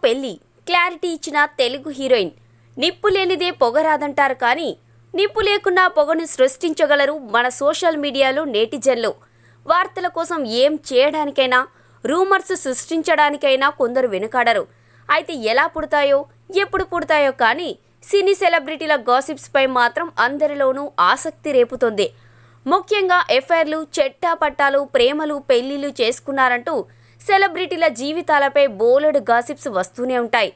పెళ్లి క్లారిటీ ఇచ్చిన తెలుగు హీరోయిన్. నిప్పు లేనిదే పొగరాదంటారు కానీ నిప్పు లేకున్నా పొగను సృష్టించగలరు మన సోషల్ మీడియాలో నెటిజన్లు. వార్తల కోసం ఏం చేయడానికైనా, రూమర్స్ సృష్టించడానికైనా కొందరు వెనుకాడరు. అయితే ఎలా పుడతాయో, ఎప్పుడు పుడతాయో కానీ సినీ సెలబ్రిటీల గాసిప్స్ పై మాత్రం అందరిలోనూ ఆసక్తి రేపుతోంది. ముఖ్యంగా ఎఫ్ఐఆర్లు, చెట్టాపట్టాలు, ప్రేమలు, పెళ్లిళ్లు చేసుకున్నారంటూ సెలబ్రిటీల జీవితాలపై బోలెడు గాసిప్స్ వస్తూనే ఉంటాయి.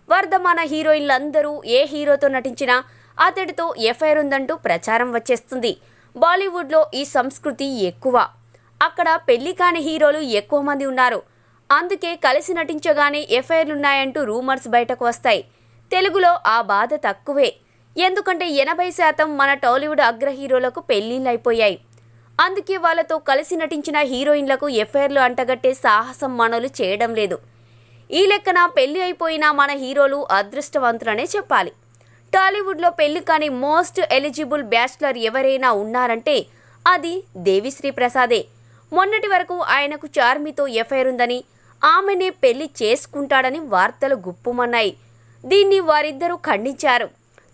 వర్ధమాన హీరోయిన్లందరూ ఏ హీరోతో నటించినా అతడితో ఎఫ్ఐఆర్ ఉందంటూ ప్రచారం వచ్చేస్తుంది. బాలీవుడ్లో ఈ సంస్కృతి ఎక్కువ. అక్కడ పెళ్లి కాని హీరోలు ఎక్కువ మంది ఉన్నారు. అందుకే కలిసి నటించగానే ఎఫ్ఐఆర్లున్నాయంటూ రూమర్స్ బయటకు వస్తాయి. తెలుగులో ఆ బాధ తక్కువే. ఎందుకంటే 80% మన టాలీవుడ్ అగ్ర హీరోలకు పెళ్లిళ్ళైపోయాయి. అందుకే వాళ్లతో కలిసి నటించిన హీరోయిన్లకు ఎఫ్ఐఆర్లు అంటగట్టే సాహసం మనోలు చేయడం లేదు. ఈ లెక్కన పెళ్లి అయిపోయిన మన హీరోలు అదృష్టవంతులనే చెప్పాలి. టాలీవుడ్లో పెళ్లి కాని మోస్ట్ ఎలిజిబుల్ బ్యాచ్లర్ ఎవరైనా ఉన్నారంటే అది దేవిశ్రీ ప్రసాదే. మొన్నటి వరకు ఆయనకు చార్మితో ఎఫ్ఐఆర్ ఉందని, ఆమెనే పెళ్లి చేసుకుంటాడని వార్తలు గుప్పుమన్నాయి. దీన్ని వారిద్దరూ ఖండించారు.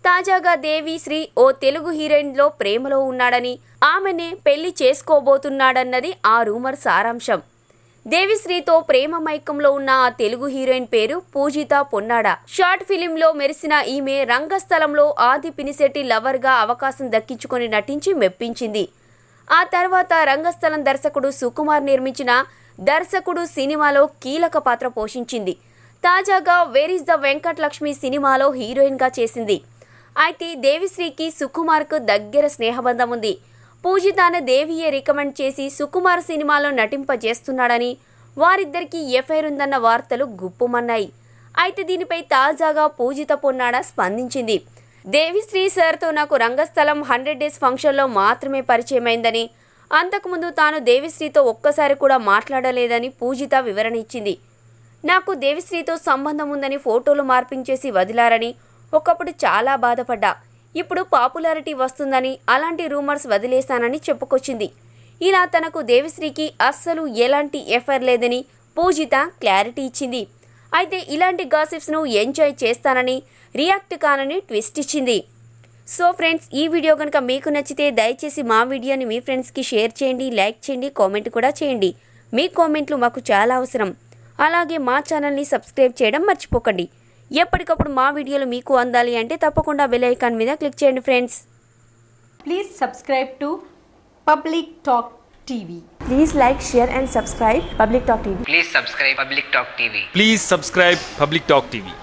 తాజాగా దేవిశ్రీ ఓ తెలుగు హీరోయిన్లో ప్రేమలో ఉన్నాడని, ఆమెనే పెళ్లి చేసుకోబోతున్నాడన్నది ఆ రూమర్ సారాంశం. దేవిశ్రీతో ప్రేమ మైకంలో ఉన్న ఆ తెలుగు హీరోయిన్ పేరు పూజిత పొన్నాడ. షార్ట్ ఫిలింలో మెరిసిన ఈమె రంగస్థలంలో ఆది పినిశెట్టి లవర్గా అవకాశం దక్కించుకొని నటించి మెప్పించింది. ఆ తర్వాత రంగస్థలం దర్శకుడు సుకుమార్ నిర్మించిన దర్శకుడు సినిమాలో కీలక పాత్ర పోషించింది. తాజాగా వేర్ ఇస్ ద వెంకటలక్ష్మి సినిమాలో హీరోయిన్గా చేసింది. అయితే దేవిశ్రీకి సుకుమార్కు దగ్గర స్నేహబంధం ఉంది. పూజితాను దేవియే రికమెండ్ చేసి సుకుమార్ సినిమాలో నటింపజేస్తున్నాడని, వారిద్దరికీ ఎఫ్ఐఆర్ ఉందన్న వార్తలు గుప్పుమన్నాయి. అయితే దీనిపై తాజాగా పూజిత పొన్నాడ స్పందించింది. దేవిశ్రీ సార్తో నాకు రంగస్థలం 100 డేస్ ఫంక్షన్లో మాత్రమే పరిచయమైందని, అంతకుముందు తాను దేవిశ్రీతో ఒక్కసారి కూడా మాట్లాడలేదని పూజిత వివరణ ఇచ్చింది. నాకు దేవిశ్రీతో సంబంధం ఉందని ఫోటోలు మార్పింగ్ చేసి వదిలారని, ఒకప్పుడు చాలా బాధపడ్డా. ఇప్పుడు పాపులారిటీ వస్తుందని అలాంటి రూమర్స్ వదిలేశానని చెప్పుకొచ్చింది. ఇలా తనకు దేవిశ్రీకి అస్సలు ఎలాంటి ఎఫ్ఐఆర్ లేదని పూజిత క్లారిటీ ఇచ్చింది. అయితే ఇలాంటి గాసిప్స్ను ఎంజాయ్ చేస్తానని, రియాక్ట్ కానని ట్విస్ట్ ఇచ్చింది. సో ఫ్రెండ్స్, ఈ వీడియో కనుక మీకు నచ్చితే దయచేసి మా వీడియోని మీ ఫ్రెండ్స్కి షేర్ చేయండి, లైక్ చేయండి, కామెంట్ కూడా చేయండి. మీ కామెంట్లు మాకు చాలా అవసరం. అలాగే మా ఛానల్ని సబ్స్క్రైబ్ చేయడం మర్చిపోకండి. ఎప్పటికప్పుడు మా వీడియోలు మీకు అందాలి అంటే తప్పకుండా బెల్ ఐకాన్ మీద క్లిక్ చేయండి friends. Please subscribe to Public Talk TV. Please like, share and subscribe Public Talk TV. Please subscribe Public Talk TV. Please subscribe Public Talk TV.